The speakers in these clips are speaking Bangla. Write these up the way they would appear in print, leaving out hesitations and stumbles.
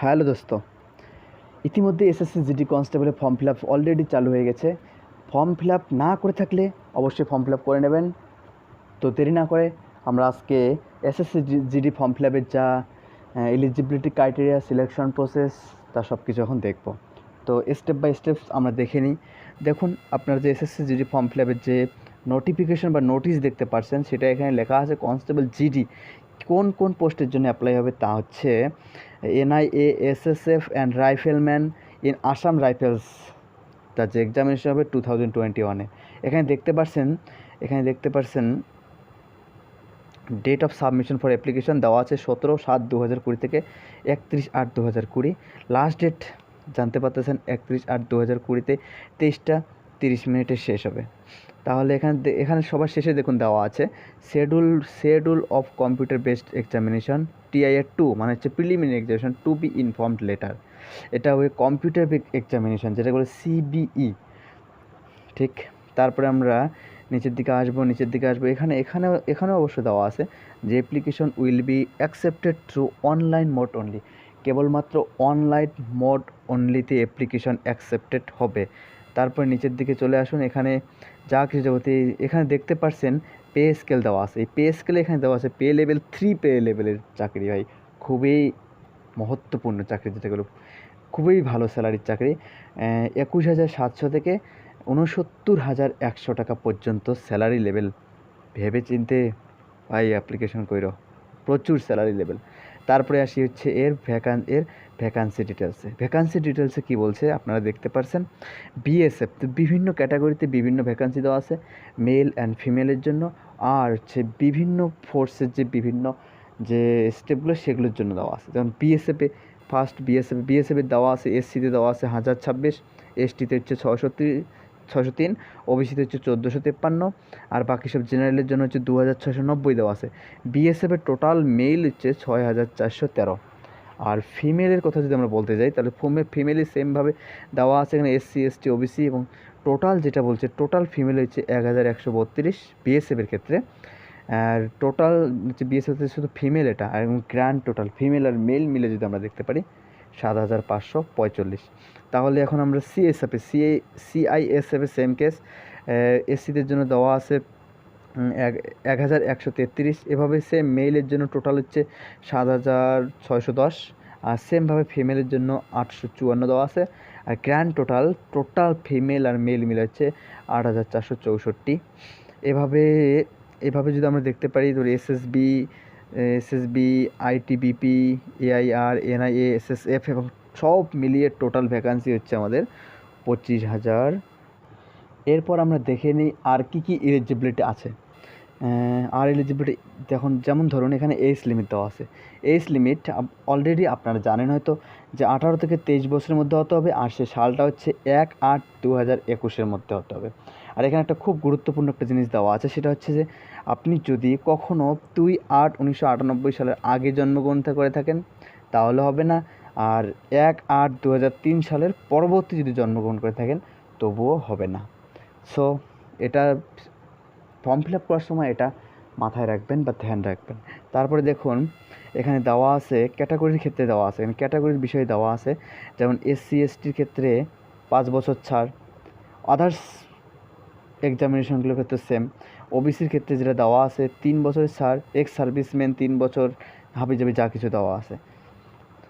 হ্যালো দোস্ত, ইতিমধ্যে এসএসসি জিডি কনস্টেবলের ফর্ম ফিল আপ অলরেডি চালু হয়ে গেছে। ফর্ম ফিল আপ না করে থাকলে অবশ্যই ফর্ম ফিল আপ করে নেবেন। তো দেরি না করে আমরা আজকে এসএসসি জিডি ফর্ম ফিল আপের যা এলিজিবিলিটি ক্রাইটেরিয়া, সিলেকশন প্রসেস, তা সব কিছু এখন দেখব। তো স্টেপ বাই স্টেপস আমরা দেখে নিই। দেখুন, আপনার যে এসএসসি জিডি ফর্ম ফিল আপের যে নোটিফিকেশন বা নোটিশ দেখতে পাচ্ছেন, সেটা এখানে লেখা আছে কনস্টেবল জিডি কোন কোন পোস্টের জন্য অ্যাপ্লাই হবে। তা হচ্ছে NIA, SSF and rifleman in Assam Rifles, তার যে এক্সামিনেশন হবে 2021-এ। এখানে দেখতে পারছেন date of submission for application দেওয়া আছে 17/7/2020 থেকে 31/8/2020। লাস্ট ডেট জানতে পারতেছেন 31/8/2020-তে 23:30 শেষ হবে। তাহলে এখানে সবার শেষে দেখুন দেওয়া আছে schedule of computer based examination TIA 2, মানে হচ্ছে preliminary examination to be informed later. এটা হবে কম্পিউটার বেসড এক্সামিনেশন, যেটা বলে CBE। ঠিক, তারপরে আমরা নিচের দিকে আসবো। এখানে অবশ্য দেওয়া আছে যে application will be accepted through online mode only. কেবলমাত্র অনলাইন মোড অনলিতে অ্যাপ্লিকেশন অ্যাকসেপ্টেড হবে। তারপর নিচের দিকে চলে আসুন। এখানে যা কিছু যাবতীয় এখানে দেখতে পাচ্ছেন পে স্কেল দেওয়া আছে। এই পে স্কেলে এখানে দেওয়া আছে পে লেভেল 3 পে লেভেলের চাকরি। ভাই, খুবই মহত্বপূর্ণ চাকরি, যেটাগুলো খুবই ভালো স্যালারির চাকরি। 21,700 থেকে 69,100 টাকা পর্যন্ত স্যালারি লেভেল। ভেবে চিনতে ভাই অ্যাপ্লিকেশন কইরো, প্রচুর স্যালারি লেভেল। তারপরে আসি হচ্ছে এর ভ্যাকান্সি ডিটেলসে কী বলছে আপনারা দেখতে পারছেন। BSF, তো বিভিন্ন ক্যাটাগরিতে বিভিন্ন ভ্যাকান্সি দেওয়া আছে মেল অ্যান্ড ফিমেলের জন্য। আর হচ্ছে বিভিন্ন ফোর্সের যে বিভিন্ন যে স্টেপগুলো, সেগুলোর জন্য দেওয়া আছে। যেমন বিএসএফে দেওয়া আছে, SCতে দেওয়া আছে 1026, STতে হচ্ছে 603, OBCতে হচ্ছে 1453, আর বাকি সব জেনারেলের জন্য হচ্ছে 2690 দেওয়া আছে। বিএসএফের টোটাল মেল হচ্ছে 6413। আর ফিমেলের কথা যদি আমরা বলতে যাই, তাহলে ফিমেলই সেমভাবে দেওয়া আছে এখানে SC, ST, OBC, এবং টোটাল যেটা বলছে টোটাল ফিমেল হচ্ছে 1132 বিএসএফের ক্ষেত্রে। আর টোটাল হচ্ছে বিএসএফ শুধু ফিমেল এটা, আর এবং গ্র্যান্ড টোটাল ফিমেল আর মেল মিলে যদি আমরা দেখতে পারি 7545। তাহলে এখন আমরা CISF সেম কেস। SCদের জন্য দেওয়া আছে 1133। এভাবে সেম মেইলের জন্য টোটাল হচ্ছে 7610, আর সেমভাবে ফিমেলের জন্য 854 দেওয়া আছে। আর গ্র্যান্ড টোটাল ফিমেল আর মেল মিলে হচ্ছে 8464। এভাবে যদি আমরা দেখতে পারি, ধরি SSB, ITBP, AIR, NIA, SSF এবং সব মিলিয়ে টোটাল ভ্যাকান্সি হচ্ছে আমাদের 25,000। এরপর আমরা দেখে নিই আর কি এলিজিবিলিটি আছে। আর এলিজিবিলিটি দেখুন, যেমন ধরুন এখানে এজ লিমিট দেওয়া আছে। এজ লিমিট অলরেডি আপনারা জানেন হয়তো যে 18 থেকে 23 বছরের মধ্যে হতে হবে, আর সে সালটা হচ্ছে 1/8/2021 মধ্যে হতে হবে। আর এখানে একটা খুব গুরুত্বপূর্ণ একটা জিনিস দেওয়া আছে, সেটা হচ্ছে যে আপনি যদি কখনও 2/8/1998 সালের আগে জন্মগ্রহণ করে থাকেন তাহলে হবে না, আর 1/8/2003 সালের পরবর্তী যদি জন্মগ্রহণ করে থাকেন তবুও হবে না। সো এটা ফর্ম ফিল আপ করার সময় এটা মাথায় রাখবেন বা ধ্যান রাখবেন। তারপরে দেখুন এখানে দেওয়া আছে ক্যাটাগরির ক্ষেত্রে দেওয়া আছে, এখানে ক্যাটাগরির বিষয়ে দেওয়া আছে। যেমন SC STর ক্ষেত্রে 5 বছর ছাড়, আদার্স এক্সামিনেশনগুলোর ক্ষেত্রে সেম। OBCর ক্ষেত্রে যেটা দেওয়া আছে 3 বছরের ছাড়, এক্স সার্ভিসম্যান 3 বছর, হাবিজাবি যা কিছু দেওয়া আছে।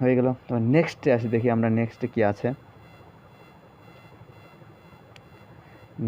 হয়ে গেল। তো নেক্সটে আসি, দেখি আমরা নেক্সটে কী আছে।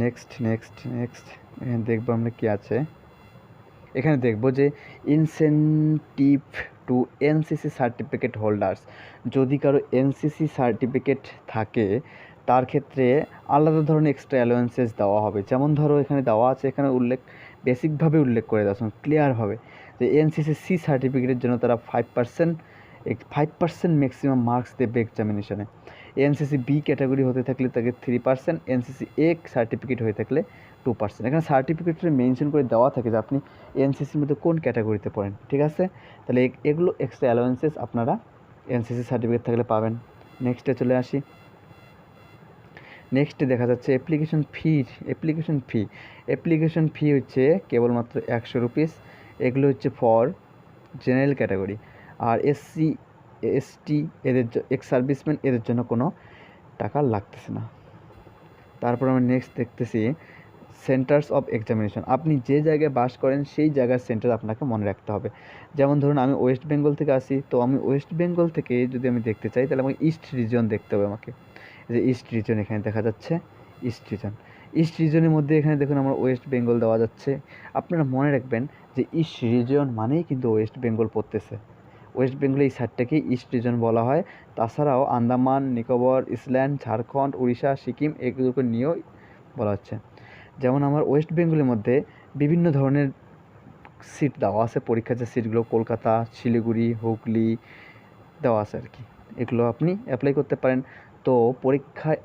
নেক্সট এখানে দেখবো আমরা কী আছে। এখানে দেখব যে incentive to NCC certificate holders. যদি কারো NCC সার্টিফিকেট থাকে তার ক্ষেত্রে আলাদা ধরনের এক্সট্রা অ্যালাউন্সেস দেওয়া হবে। যেমন ধরো এখানে দেওয়া আছে, এখানে বেসিকভাবে উল্লেখ করে দেওয়া আছে ক্লিয়ারভাবে, যে NCC সার্টিফিকেটের জন্য তারা 5% ম্যাক্সিমাম মার্কস দেবে এক্সামিনেশনে। NCC B ক্যাটাগরি হতে থাকলে তাকে 3%, NCC A সার্টিফিকেট হয়ে থাকলে 2%। এখানে সার্টিফিকেটে মেনশন করে দেওয়া থাকে যে আপনি NCCর মধ্যে কোন ক্যাটাগরিতে পড়েন। ঠিক আছে, তাহলে এগুলো এক্সট্রা অ্যালাউন্সেস আপনারা NCC সার্টিফিকেট থাকলে পাবেন। নেক্সটে চলে আসি। নেক্সটে দেখা যাচ্ছে অ্যাপ্লিকেশন ফি হচ্ছে কেবলমাত্র 100 রুপিস। এগুলো হচ্ছে ফর জেনারেল ক্যাটাগরি। আর SC এসটি এদের এক্স সার্ভিসম্যান এদের জন্য কোনো টাকা লাগতেছে না। তারপর আমরা নেক্সট দেখতেছি সেন্টার্স অফ এক্সামিনেশন। আপনি যে জায়গায় বাস করেন সেই জায়গার সেন্টার আপনাকে মনে রাখতে হবে। যেমন ধরুন আমি ওয়েস্ট বেঙ্গল থেকে আসি, তো আমি ওয়েস্ট বেঙ্গল থেকে যদি আমি দেখতে চাই তাহলে আমাকে ইস্ট রিজন দেখতে হবে। আমাকে যে ইস্ট রিজন এখানে দেখা যাচ্ছে, ইস্ট রিজন। ইস্ট রিজনের মধ্যে এখানে দেখুন আমার ওয়েস্ট বেঙ্গল দেওয়া যাচ্ছে। আপনারা মনে রাখবেন যে ইস্ট রিজন মানেই কিন্তু ওয়েস্ট বেঙ্গল পড়তেছে। ওয়েস্ট বেঙ্গলে এই সাইডটাকে ইস্ট রিজন বলা হয়। তাছাড়াও আন্দামান নিকোবর, ইসল্যান্ড, ঝাড়খণ্ড, উড়িষ্যা, সিকিম এগুলোকে নিয়েও বলা হচ্ছে। যেমন আমার ওয়েস্ট বেঙ্গলের মধ্যে বিভিন্ন ধরনের সিট দেওয়া আছে, পরীক্ষার যে সিটগুলো কলকাতা, শিলিগুড়ি, হুগলি দেওয়া আছে আর কি। এগুলো আপনি অ্যাপ্লাই করতে পারেন। তো পরীক্ষায়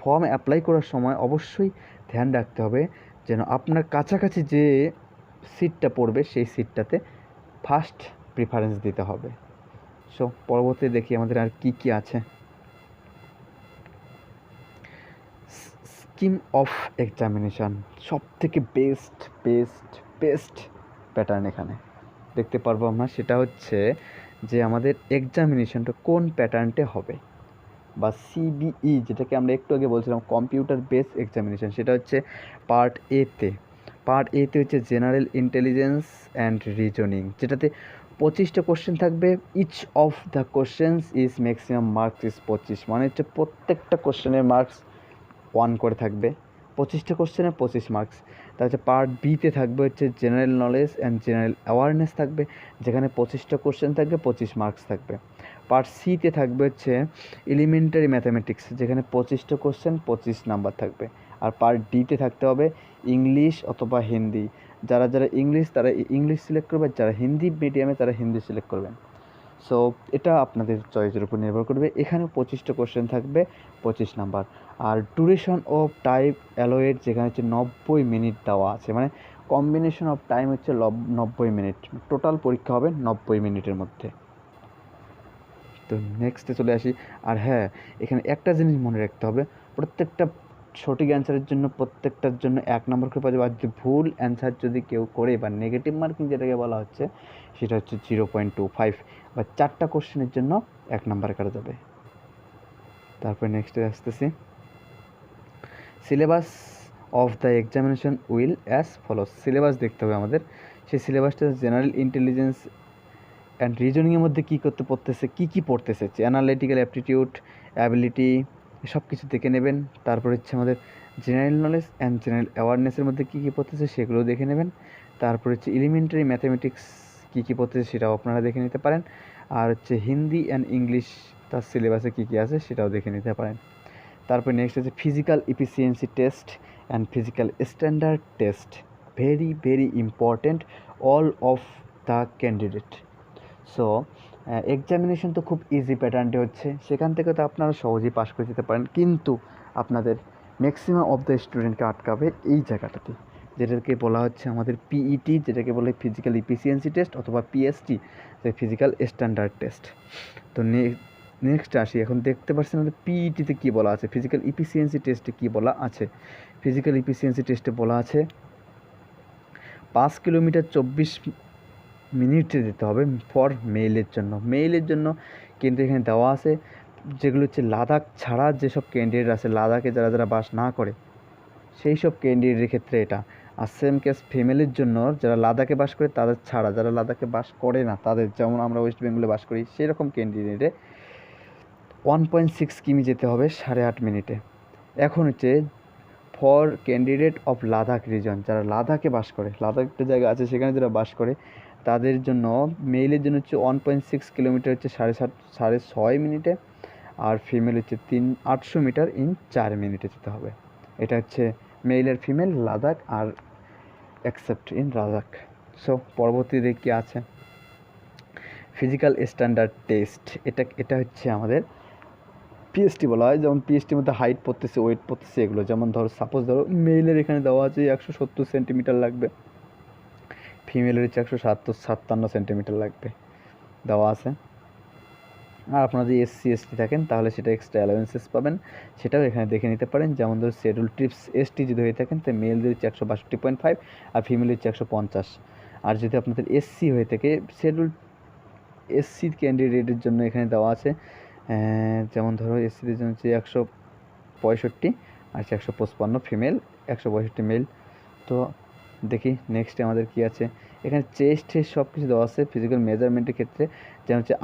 ফর্ম অ্যাপ্লাই করার সময় অবশ্যই ধ্যান রাখতে হবে যেন আপনার কাছাকাছি যে সিটটা পড়বে সেই সিটটাতে ফার্স্ট প্রিফারেন্স দিতে হবে। সো পরবর্তী দেখি আমাদের আর কি কি আছে। স্কিম অফ এক্সামিনেশান সবথেকে বেস্ট প্যাটার্ন এখানে দেখতে পারবো আমরা। সেটা হচ্ছে যে আমাদের এক্সামিনেশনটা কোন প্যাটার্নটে হবে, বা সিবিই যেটাকে আমরা একটু আগে বলছিলাম কম্পিউটার বেস এক্সামিনেশান, সেটা হচ্ছে পার্ট এতে হচ্ছে জেনারেল ইন্টেলিজেন্স অ্যান্ড রিজনিং, যেটাতে 25টা কোশ্চেন থাকবে। Each of the questions is maximum marks is 25, মানে হচ্ছে প্রত্যেকটা কোশ্চেনের মার্কস 1 করে থাকবে। 25টা কোশ্চেনে 25 মার্কস। তার হচ্ছে পার্ট বিতে থাকবে হচ্ছে general knowledge and general awareness থাকবে, যেখানে 25টা কোশ্চেন থাকবে, 25 মার্কস থাকবে। পার্ট সিতে থাকবে হচ্ছে এলিমেন্টারি ম্যাথামেটিক্স, যেখানে 25টা কোশ্চেন 25 নাম্বার থাকবে। আর পার্ট ডিতে থাকতে হবে ইংলিশ অথবা হিন্দি। যারা ইংলিশ তারা ইংলিশ সিলেক্ট করবে, যারা হিন্দি মিডিয়ামে তারা হিন্দি সিলেক্ট করবেন। সো এটা আপনাদের চয়েসের উপর নির্ভর করবে। এখানে 25টা কোশ্চেন থাকবে, 25 নাম্বার। আর ডিউরেশন অফ টাইম অ্যালোয়েড যেখানে হচ্ছে 90 মিনিট দেওয়া আছে, মানে কম্বিনেশন অফ টাইম হচ্ছে 90 মিনিট। টোটাল পরীক্ষা হবে 90 মিনিটের মধ্যে। তো নেক্সটে চলে আসি। আর হ্যাঁ, এখানে একটা জিনিস মনে রাখতে হবে, প্রত্যেকটা সঠিক অ্যান্সারের জন্য প্রত্যেকটার জন্য 1 নম্বর করে পাওয়া যাবে। আর যদি ভুল অ্যান্সার যদি কেউ করে বা নেগেটিভ মার্কিং যেটাকে বলা হচ্ছে সেটা হচ্ছে 0.25, বা 4টা কোশ্চেনের জন্য 1 নাম্বার কাটা যাবে। তারপরে নেক্সটে আসতেছি, syllabus of the examination will as follows. Syllabus দেখতে হবে আমাদের। সেই সিলেবাসটা জেনারেল ইন্টেলিজেন্স অ্যান্ড রিজনিংয়ের মধ্যে কী পড়তেছে অ্যানালিটিক্যাল অ্যাপটিটিউড, অ্যাবিলিটি, সব কিছু দেখে নেবেন। তারপর হচ্ছে আমাদের জেনারেল নলেজ অ্যান্ড জেনারেল অ্যাওয়ারনেসের মধ্যে কী পড়তেছে সেগুলো দেখে নেবেন। তারপর হচ্ছে এলিমেন্টারি ম্যাথামেটিক্স কী পড়তেছে সেটাও আপনারা দেখে নিতে পারেন। আর হচ্ছে হিন্দি অ্যান্ড ইংলিশ তার সিলেবাসে কী আছে সেটাও দেখে নিতে পারেন। তারপর নেক্সট হচ্ছে physical efficiency test and physical standard test, very important all of the candidate. So examination তো খুব ইজি প্যাটার্নটি হচ্ছে, সেখান থেকে তো আপনারা সহজেই পাস করে যেতে পারেন, কিন্তু আপনাদের ম্যাক্সিমাম অফ দ্য স্টুডেন্টকে আটকাবে এই জায়গাটাতে, যেটাকে বলা হচ্ছে আমাদের পিইটি, যেটাকে বলে ফিজিক্যাল ইফিসিয়েন্সি টেস্ট, অথবা পিএসটি, যে ফিজিক্যাল স্ট্যান্ডার্ড টেস্ট। তো নেক্সট আসি, এখন দেখতে পাচ্ছেন আমাদের পিইটিতে কী বলা আছে, ফিজিক্যাল ইফিসিয়েন্সি টেস্টে কী বলা আছে। ফিজিক্যাল ইফিসিয়েন্সি টেস্টে বলা আছে 5 কিলোমিটার 24 মিনিটে দিতে হবে ফর মেইলের জন্য কিন্তু এখানে দেওয়া আছে যেগুলো হচ্ছে লাদাখ ছাড়া যেসব ক্যান্ডিডেট আছে, লাদাখে যারা বাস না করে সেই সব ক্যান্ডিডেটের ক্ষেত্রে এটা। আর সেম কেস ফিমেলের জন্য যারা লাদাখে বাস করে তাদের ছাড়া, যারা লাদাখে বাস করে না তাদের, যেমন আমরা ওয়েস্ট বেঙ্গলে বাস করি সেরকম ক্যান্ডিডেটে 1.6 কিমি যেতে হবে 8.5 মিনিটে। এখন হচ্ছে for candidate of Ladakh reason, যারা লাদাখে বাস করে, লাদাখ একটা জায়গা আছে সেখানে যারা বাস করে তাদের জন্য মেইলের জন্য হচ্ছে 1.6 কিলোমিটার হচ্ছে 6.5 মিনিটে, আর ফিমেল হচ্ছে 800 মিটার ইন 4 মিনিটে যেতে হবে। এটা হচ্ছে মেল আর ফিমেল লাদাখ আর এক্সেপ্ট ইন লাদাখ। সো পরবর্তীতে কী আছে, ফিজিক্যাল স্ট্যান্ডার্ড টেস্ট, এটা হচ্ছে আমাদের পিএসটি বলা হয়। যেমন পিএসটির মধ্যে হাইট পড়তেছে, ওয়েট পড়তেছে, এগুলো যেমন সাপোজ মেলের এখানে দেওয়া আছে 170 সেন্টিমিটার লাগবে, ফিমেলের হচ্ছে 157 সেন্টিমিটার লাগবে দেওয়া আছে। আর আপনারা যদি SC/ST থাকেন তাহলে সেটা এক্সট্রা অ্যালাউন্সেস পাবেন, সেটাও এখানে দেখে নিতে পারেন। যেমন ধরুন শিডিউল ট্রিপস ST যদি হয়ে থাকেন তো মেলদের হচ্ছে 162.5 আর ফিমেল হচ্ছে 150। আর যদি আপনাদের SC হয়ে থাকে শিডিউল এসসি ক্যান্ডিডেটের জন্য এখানে দেওয়া আছে, যেমন ধরো এসসিদের জন্য হচ্ছে 165 আর 155 ফিমেল, 165 মেল। তো দেখি নেক্সটে আমাদের কি আছে। এখানে চেস্ট সব কিছু দেওয়া আছে ফিজিক্যাল মেজারমেন্টের ক্ষেত্রে, যেমন হচ্ছে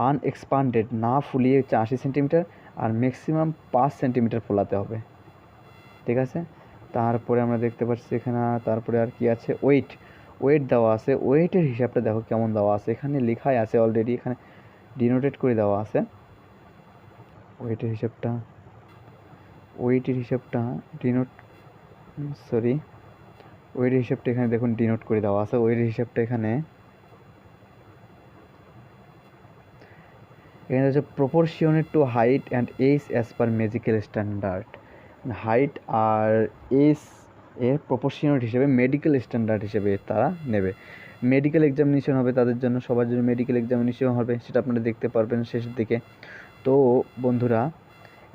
আনএক্সপান্ডেড, না ফুলিয়ে হচ্ছে 80 সেন্টিমিটার, আর ম্যাক্সিমাম 5 সেন্টিমিটার ফোলাতে হবে, ঠিক আছে। তারপরে আমরা দেখতে পাচ্ছি এখানে, তারপরে আর কি আছে, ওয়েট দেওয়া আছে। ওয়েটের হিসাবটা দেখো কেমন দেওয়া আছে, এখানে লেখাই আছে অলরেডি, এখানে ডিনোটেড করে দেওয়া আছে ওয়েটের হিসাবটা। ওয়েটের হিসাবটা এখানে দেখুন ডিনোট করে দেওয়া আছে। ওয়েটের হিসাবটা এখানে হচ্ছে proportionate to height and age as per medical standard. Height আর এজ এর প্রপোর্শনেট হিসেবে মেডিকেল স্ট্যান্ডার্ড হিসেবে তারা নেবে। মেডিকেল এক্সামিনেশন হবে তাদের জন্য, সবার জন্য মেডিকেল এক্সামিনেশন হবে, সেটা আপনারা দেখতে পারবেন শেষের দিকে। তো বন্ধুরা,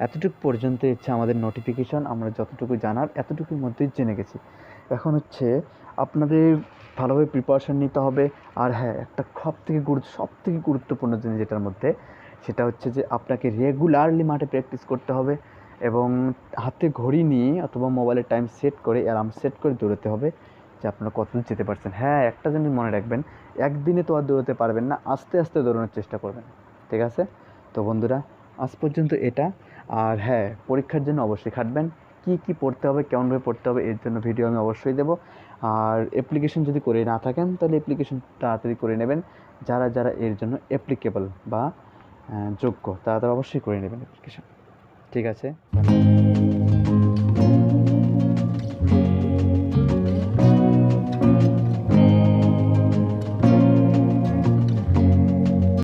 এতটুকু পর্যন্ত হচ্ছে আমাদের নোটিফিকেশন, আমরা যতটুকু জানার এতটুকুর মধ্যেই জেনে গেছি। এখন হচ্ছে আপনাদের ভালোভাবে প্রিপারেশান নিতে হবে। আর হ্যাঁ, একটা সবথেকে গুরুত্বপূর্ণ জিনিস যেটার মধ্যে, সেটা হচ্ছে যে আপনাকে রেগুলারলি মাঠে প্র্যাকটিস করতে হবে এবং হাতে ঘড়ি নিয়ে অথবা মোবাইলের টাইম সেট করে, অ্যালার্ম সেট করে দৌড়াতে হবে যে আপনারা কতদূর যেতে পারছেন। হ্যাঁ, একটা জিনিস মনে রাখবেন, একদিনে তো আর দৌড়াতে পারবেন না, আস্তে আস্তে দৌড়ানোর চেষ্টা করবেন, ঠিক আছে। তো বন্ধুরা, আজ পর্যন্ত এটা। আর হ্যাঁ, পরীক্ষার জন্য অবশ্যই খাটবেন, কী পড়তে হবে, কেমনভাবে পড়তে হবে, এর জন্য ভিডিও আমি অবশ্যই দেবো। আর অ্যাপ্লিকেশন যদি করে না থাকেন তাহলে অ্যাপ্লিকেশন তাড়াতাড়ি করে নেবেন। যারা যারা এর জন্য অ্যাপ্লিকেবল বা যোগ্য তারা অবশ্যই করে নেবেন অ্যাপ্লিকেশন, ঠিক আছে।